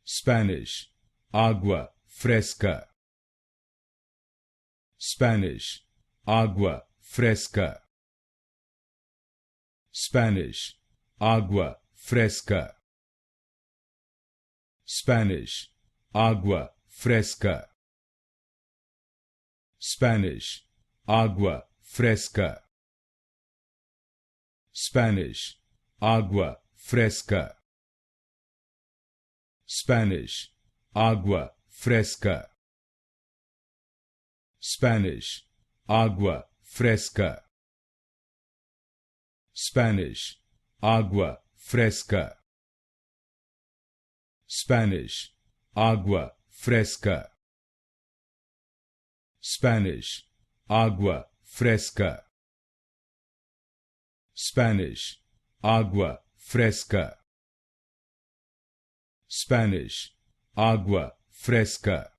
Spanish, agua fresca. Spanish, agua fresca. Spanish, agua fresca. Spanish, agua fresca. Spanish, agua fresca. Spanish, agua fresca. Spanish, agua fresca. Spanish, agua fresca. Spanish, agua fresca. Spanish, agua fresca. Spanish, agua fresca. Spanish, agua fresca. Spanish, agua fresca.